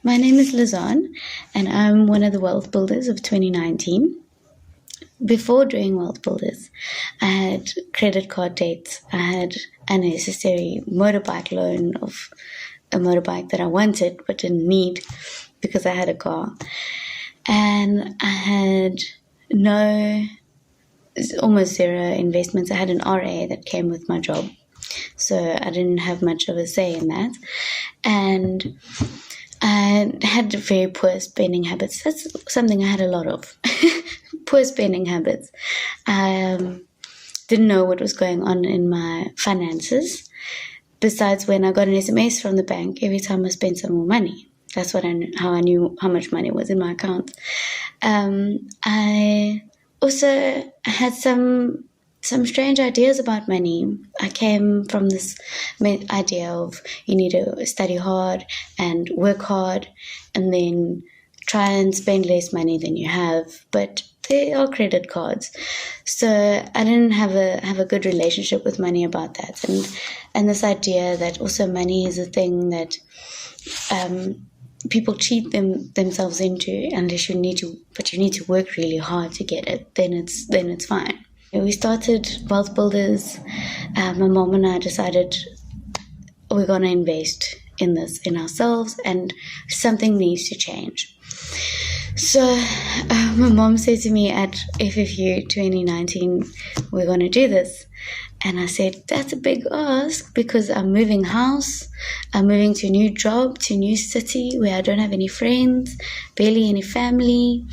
My name is Lizanne, and I'm one of the wealth builders of 2019. Before doing wealth builders, I had credit card debts. I had unnecessary motorbike loan of a motorbike that I wanted but didn't need because I had a car. And I had almost zero investments. I had an RA that came with my job, so I didn't have much of a say in that. And I had very poor spending habits. That's something I had a lot of. Poor spending habits. I didn't know what was going on in my finances. Besides, when I got an SMS from the bank every time I spent some more money. That's how I knew how much money was in my account. I also had some strange ideas about money. I came from this idea of you need to study hard and work hard and then try and spend less money than you have. But they are credit cards. So I didn't have a good relationship with money about that. And this idea that also money is a thing that people cheat themselves into unless you need to work really hard to get it, then it's fine. We started Wealth Builders. My mom and I decided we're going to invest in this, in ourselves, and something needs to change. So my mom said to me at FFU 2019, we're going to do this. And I said, that's a big ask because I'm moving house. I'm moving to a new job, to a new city where I don't have any friends, barely any family.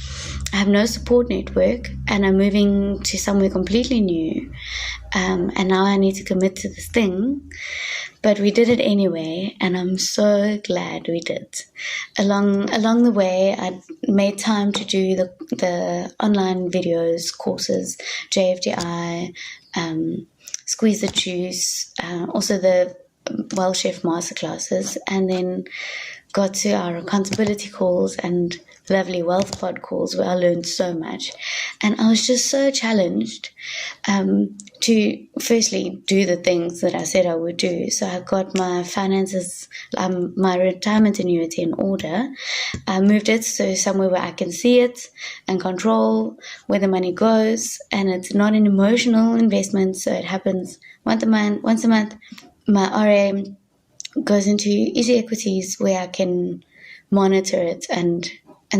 I have no support network, and I'm moving to somewhere completely new. And now I need to commit to this thing. But we did it anyway, and I'm so glad we did. Along the way, I made time to do the online videos, courses, JFDI, Squeeze the Juice, also the Well Chef masterclasses, and then got to our accountability calls and lovely wealth pod calls where I learned so much. And I was just so challenged to firstly do the things that I said I would do. So I got my finances, my retirement annuity in order. I moved it so somewhere where I can see it and control where the money goes, and it's not an emotional investment, so it happens once a month. My RA goes into easy equities where I can monitor it and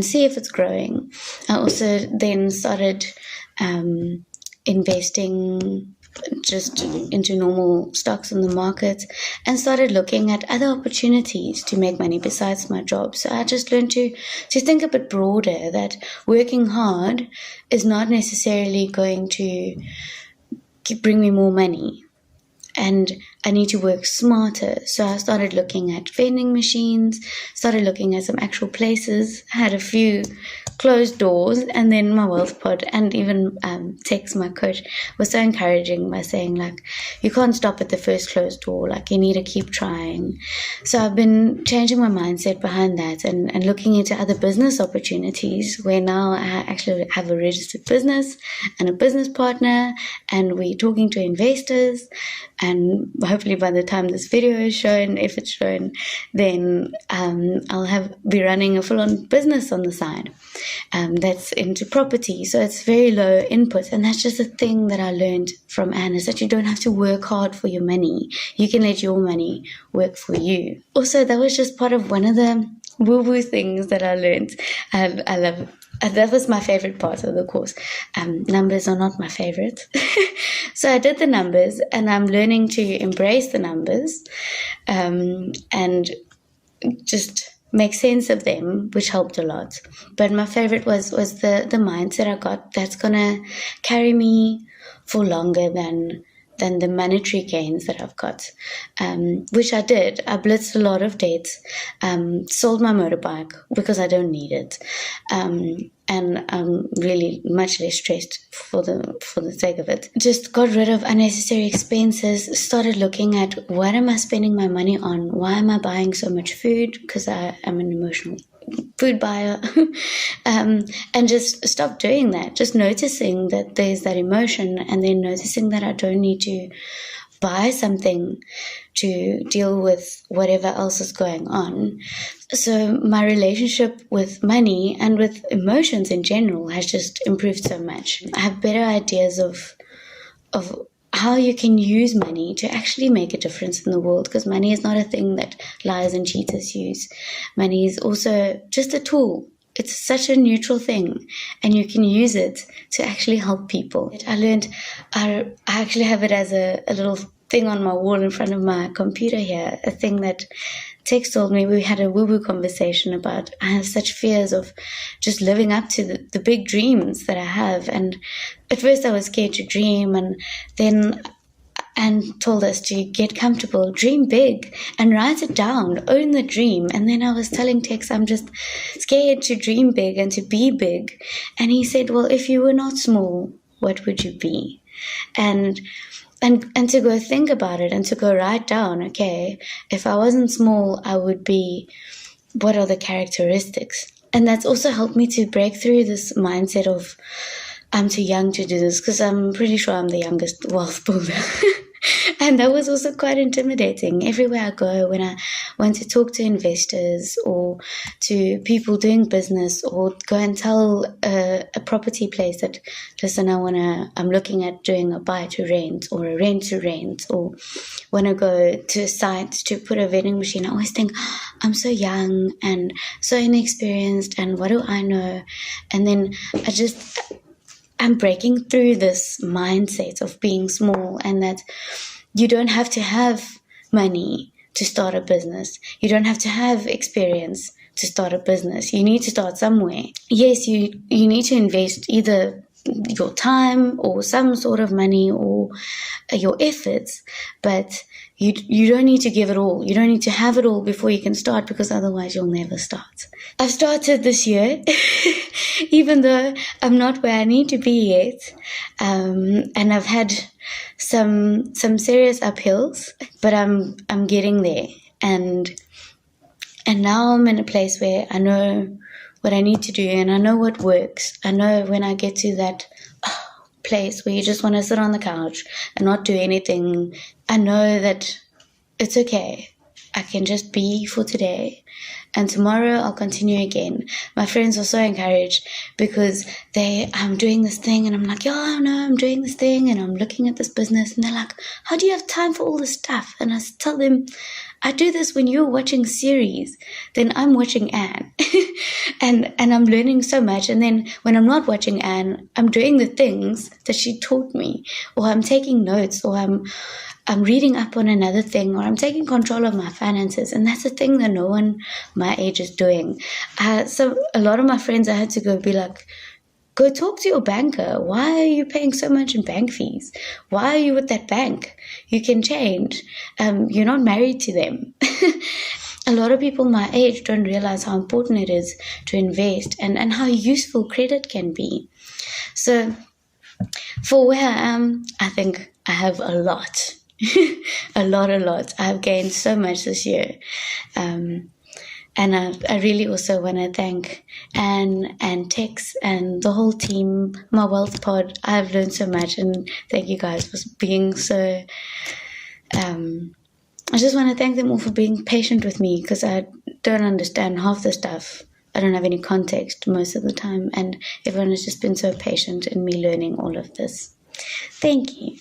see if it's growing. I also then started investing just into normal stocks in the market and started looking at other opportunities to make money besides my job. So I just learned to think a bit broader, that working hard is not necessarily going to bring me more money. And I need to work smarter. So I started looking at vending machines, started looking at some actual places, had a few closed doors, and then my wealth pod and even Tex, my coach, was so encouraging by saying, like, you can't stop at the first closed door, like you need to keep trying. So I've been changing my mindset behind that and looking into other business opportunities where now I actually have a registered business and a business partner, and we're talking to investors. And hopefully by the time this video is shown, if it's shown, then I'll be running a full-on business on the side that's into property. So it's very low input. And that's just a thing that I learned from Anne, is that you don't have to work hard for your money. You can let your money work for you. Also, that was just part of one of the woo-woo things that I learned. I love it. That was my favorite part of the course. Numbers are not my favorite. So I did the numbers, and I'm learning to embrace the numbers and just make sense of them, which helped a lot. But my favorite was the mindset I got that's going to carry me for longer than the monetary gains that I've got, which I did. I blitzed a lot of debts, sold my motorbike because I don't need it, and I'm really much less stressed for the sake of it. Just got rid of unnecessary expenses, started looking at what am I spending my money on? Why am I buying so much food? Because I am an emotional food buyer, and just stop doing that. Just noticing that there's that emotion, and then noticing that I don't need to buy something to deal with whatever else is going on. So my relationship with money and with emotions in general has just improved so much. I have better ideas of how you can use money to actually make a difference in the world, because money is not a thing that liars and cheaters use. Money is also just a tool. It's such a neutral thing, and you can use it to actually help people. I learned, I actually have it as a little thing on my wall in front of my computer here, a thing that Tex told me. We had a woo-woo conversation about I have such fears of just living up to the big dreams that I have. And at first I was scared to dream, and told us to get comfortable, dream big, and write it down, own the dream. And then I was telling Tex, I'm just scared to dream big and to be big. And he said, well, if you were not small, what would you be? And to go think about it and to go write down, okay, if I wasn't small, I would be, what are the characteristics? And that's also helped me to break through this mindset of I'm too young to do this, because I'm pretty sure I'm the youngest wealth builder. And that was also quite intimidating. Everywhere I go, when I want to talk to investors or to people doing business, or go and tell a property place that, listen, I'm looking at doing a buy to rent or a rent to rent, or want to go to a site to put a vending machine, I always think, I'm so young and so inexperienced, and what do I know? And then I'm breaking through this mindset of being small, and that you don't have to have money to start a business. You don't have to have experience to start a business. You need to start somewhere. Yes, you need to invest either your time or some sort of money or your efforts, but you don't need to give it all. You don't need to have it all before you can start, because otherwise you'll never start. I've started this year, even though I'm not where I need to be yet, and I've had some serious uphills, but I'm getting there, and now I'm in a place where I know what I need to do, and I know what works. I know when I get to that place where you just want to sit on the couch and not do anything, I know that it's okay. I can just be for today, and tomorrow I'll continue again. My friends are so encouraged, because I'm doing this thing, and I'm like, yeah, no, I'm doing this thing, and I'm looking at this business, and they're like, how do you have time for all this stuff? And I tell them, I do this when you're watching series, then I'm watching Anne. and I'm learning so much. And then when I'm not watching Anne, I'm doing the things that she taught me, or I'm taking notes, or I'm reading up on another thing, or I'm taking control of my finances. And that's a thing that no one my age is doing. So a lot of my friends, I had to go be like, go talk to your banker. Why are you paying so much in bank fees? Why are you with that bank? You can change. You're not married to them. A lot of people my age don't realize how important it is to invest, and how useful credit can be. So for where I am, I think I have a lot. a lot. I've gained so much this year. And I really also want to thank Anne and Tex and the whole team, my Wealth Pod. I've learned so much, and thank you guys for being so... I just want to thank them all for being patient with me, because I don't understand half the stuff. I don't have any context most of the time, and everyone has just been so patient in me learning all of this. Thank you.